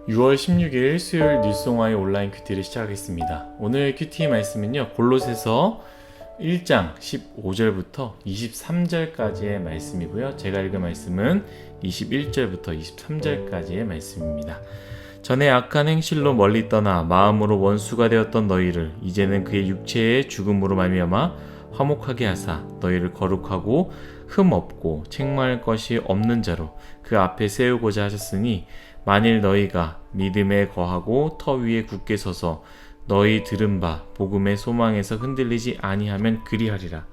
6월 16일 수요일 뉴송화의 온라인 큐티를 시작하겠습니다. 오늘 큐티 말씀은요, 골로새서 1장 15절부터 23절까지의 말씀이고요. 제가 읽은 말씀은 21절부터 23절까지의 말씀입니다. 전에 악한 행실로 멀리 떠나 마음으로 원수가 되었던 너희를 이제는 그의 육체의 죽음으로 말미암아 화목하게 하사 너희를 거룩하고 흠 없고 책망할 것이 없는 자로 그 앞에 세우고자 하셨으니 만일 너희가 믿음에 거하고 터 위에 굳게 서서 너희 들은 바 복음의 소망에서 흔들리지 아니하면 그리하리라.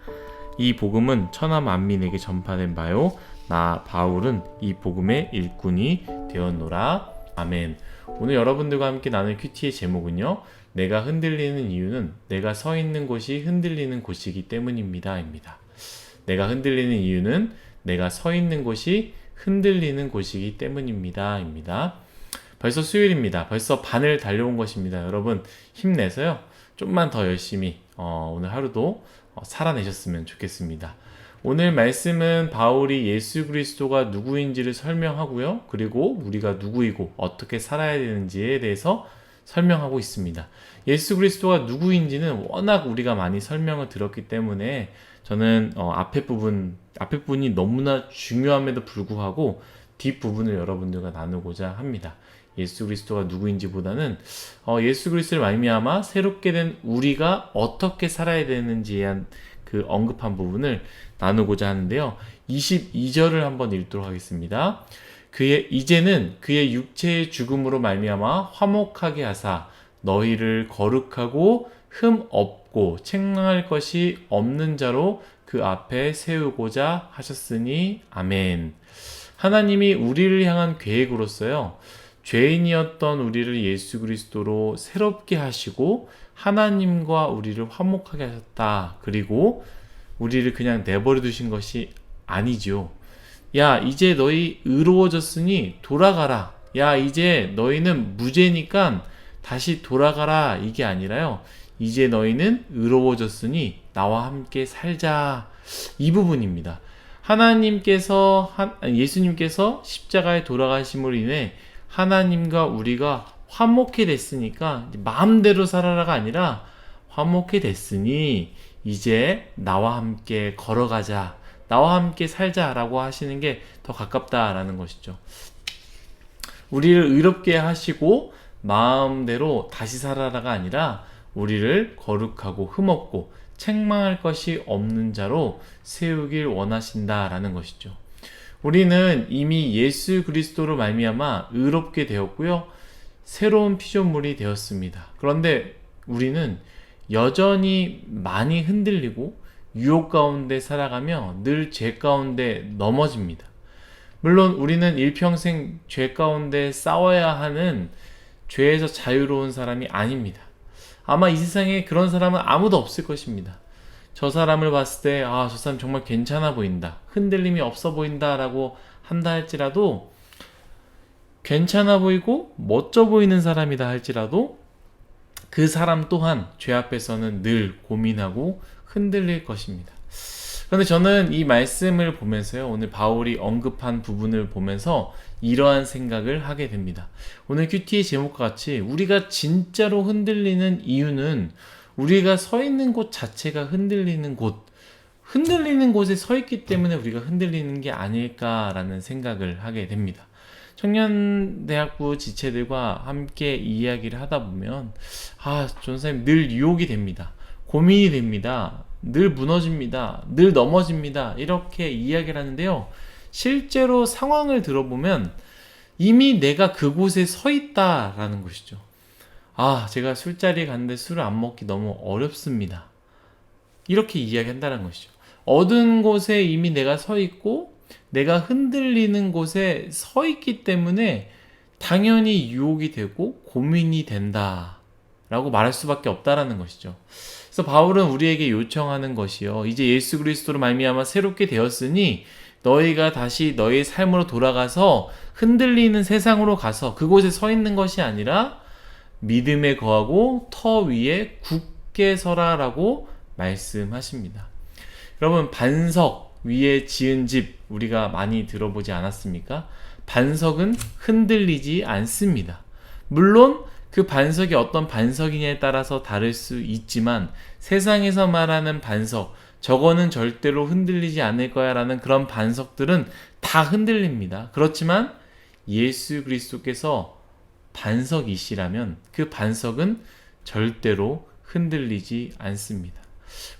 이 복음은 천하 만민에게 전파된 바요 나 바울은 이 복음의 일꾼이 되었노라. 아멘. 오늘 여러분들과 함께 나눌 큐티의 제목은요, 내가 흔들리는 이유는 내가 서 있는 곳이 흔들리는 곳이기 때문입니다 입니다. 내가 흔들리는 이유는 내가 서 있는 곳이 흔들리는 곳이기 때문입니다 입니다. 벌써 수요일입니다. 벌써 반을 달려온 것입니다. 여러분 힘내서요, 좀만 더 열심히 오늘 하루도 살아내셨으면 좋겠습니다. 오늘 말씀은 바울이 예수 그리스도가 누구인지를 설명하고요, 그리고 우리가 누구이고 어떻게 살아야 되는지에 대해서 설명하고 있습니다. 예수 그리스도가 누구인지는 워낙 우리가 많이 설명을 들었기 때문에 저는 앞에 부분이 너무나 중요함에도 불구하고 뒷부분을 여러분들과 나누고자 합니다. 예수 그리스도가 누구인지보다는 예수 그리스도를 말미암아 새롭게 된 우리가 어떻게 살아야 되는지에 대한 그 언급한 부분을 나누고자 하는데요. 22절을 한번 읽도록 하겠습니다. 이제는 그의 육체의 죽음으로 말미암아 화목하게 하사 너희를 거룩하고 흠 없고 책망할 것이 없는 자로 그 앞에 세우고자 하셨으니 아멘. 하나님이 우리를 향한 계획으로서요, 죄인이었던 우리를 예수 그리스도로 새롭게 하시고 하나님과 우리를 화목하게 하셨다. 그리고 우리를 그냥 내버려 두신 것이 아니죠. 야, 이제 너희 의로워졌으니 돌아가라. 야, 이제 너희는 무죄니까 다시 돌아가라. 이게 아니라요, 이제 너희는 의로워졌으니 나와 함께 살자. 이 부분입니다. 예수님께서 십자가에 돌아가심으로 인해 하나님과 우리가 화목해 됐으니까 마음대로 살아라가 아니라 화목해 됐으니 이제 나와 함께 걸어가자, 나와 함께 살자라고 하시는 게 더 가깝다라는 것이죠. 우리를 의롭게 하시고 마음대로 다시 살아라가 아니라 우리를 거룩하고 흠없고 책망할 것이 없는 자로 세우길 원하신다라는 것이죠. 우리는 이미 예수 그리스도로 말미암아 의롭게 되었고요, 새로운 피조물이 되었습니다. 그런데 우리는 여전히 많이 흔들리고 유혹 가운데 살아가며 늘 죄 가운데 넘어집니다. 물론 우리는 일평생 죄 가운데 싸워야 하는 죄에서 자유로운 사람이 아닙니다. 아마 이 세상에 그런 사람은 아무도 없을 것입니다. 저 사람을 봤을 때 저 사람 정말 괜찮아 보인다, 흔들림이 없어 보인다 라고 한다 할지라도, 괜찮아 보이고 멋져 보이는 사람이다 할지라도 그 사람 또한 죄 앞에서는 늘 고민하고 흔들릴 것입니다. 그런데 저는 이 말씀을 보면서요, 오늘 바울이 언급한 부분을 보면서 이러한 생각을 하게 됩니다. 오늘 큐티의 제목과 같이 우리가 진짜로 흔들리는 이유는 우리가 서 있는 곳 자체가 흔들리는 곳에 서 있기 때문에 우리가 흔들리는 게 아닐까라는 생각을 하게 됩니다. 청년대학부 지체들과 함께 이야기를 하다 보면 전사님 늘 유혹이 됩니다. 고민이 됩니다. 늘 무너집니다. 늘 넘어집니다. 이렇게 이야기를 하는데요, 실제로 상황을 들어보면 이미 내가 그곳에 서 있다라는 것이죠. 제가 술자리에 갔는데 술을 안 먹기 너무 어렵습니다. 이렇게 이야기한다는 것이죠. 어두운 곳에 이미 내가 서 있고 내가 흔들리는 곳에 서 있기 때문에 당연히 유혹이 되고 고민이 된다 라고 말할 수밖에 없다라는 것이죠. 그래서 바울은 우리에게 요청하는 것이요, 이제 예수 그리스도로 말미암아 새롭게 되었으니 너희가 다시 너희의 삶으로 돌아가서 흔들리는 세상으로 가서 그곳에 서 있는 것이 아니라 믿음에 거하고 터 위에 굳게 서라 라고 말씀하십니다. 여러분, 반석 위에 지은 집 우리가 많이 들어보지 않았습니까? 반석은 흔들리지 않습니다. 물론 그 반석이 어떤 반석이냐에 따라서 다를 수 있지만 세상에서 말하는 반석, 저거는 절대로 흔들리지 않을 거야 라는 그런 반석들은 다 흔들립니다. 그렇지만 예수 그리스도께서 반석이시라면 그 반석은 절대로 흔들리지 않습니다.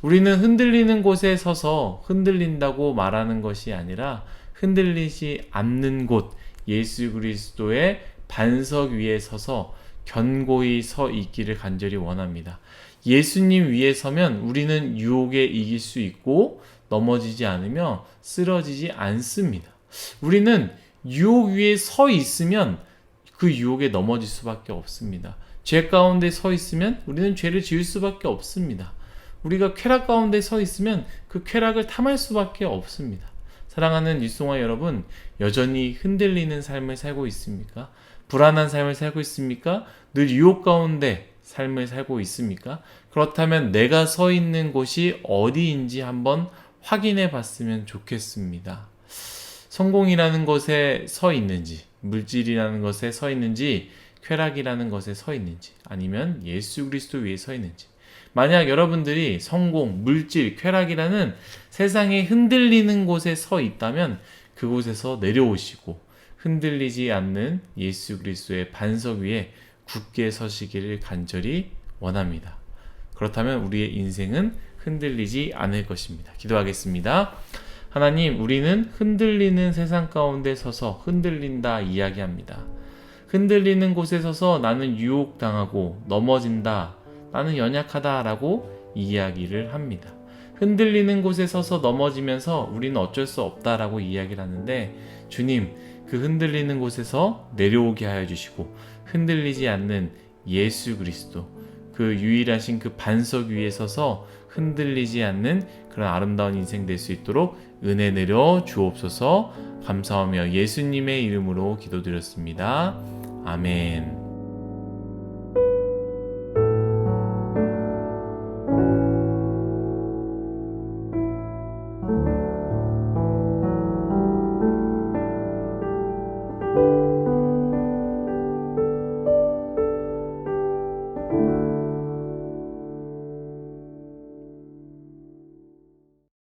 우리는 흔들리는 곳에 서서 흔들린다고 말하는 것이 아니라 흔들리지 않는 곳, 예수 그리스도의 반석 위에 서서 견고히 서 있기를 간절히 원합니다. 예수님 위에 서면 우리는 유혹에 이길 수 있고 넘어지지 않으며 쓰러지지 않습니다. 우리는 유혹 위에 서 있으면 그 유혹에 넘어질 수밖에 없습니다. 죄 가운데 서 있으면 우리는 죄를 지을 수밖에 없습니다. 우리가 쾌락 가운데 서 있으면 그 쾌락을 탐할 수밖에 없습니다. 사랑하는 일송아 여러분, 여전히 흔들리는 삶을 살고 있습니까? 불안한 삶을 살고 있습니까? 늘 유혹 가운데 삶을 살고 있습니까? 그렇다면 내가 서 있는 곳이 어디인지 한번 확인해 봤으면 좋겠습니다. 성공이라는 것에 서 있는지, 물질이라는 것에 서 있는지, 쾌락이라는 것에 서 있는지, 아니면 예수 그리스도 위에 서 있는지. 만약 여러분들이 성공, 물질, 쾌락이라는 세상에 흔들리는 곳에 서 있다면 그곳에서 내려오시고 흔들리지 않는 예수 그리스도의 반석 위에 굳게 서시기를 간절히 원합니다. 그렇다면 우리의 인생은 흔들리지 않을 것입니다. 기도하겠습니다. 하나님, 우리는 흔들리는 세상 가운데 서서 흔들린다 이야기합니다. 흔들리는 곳에 서서 나는 유혹당하고 넘어진다, 나는 연약하다라고 이야기를 합니다. 흔들리는 곳에 서서 넘어지면서 우리는 어쩔 수 없다라고 이야기를 하는데, 주님, 그 흔들리는 곳에서 내려오게 하여 주시고 흔들리지 않는 예수 그리스도, 그 유일하신 그 반석 위에 서서 흔들리지 않는 그런 아름다운 인생 될 수 있도록 은혜 내려 주옵소서. 감사하며 예수님의 이름으로 기도드렸습니다. 아멘.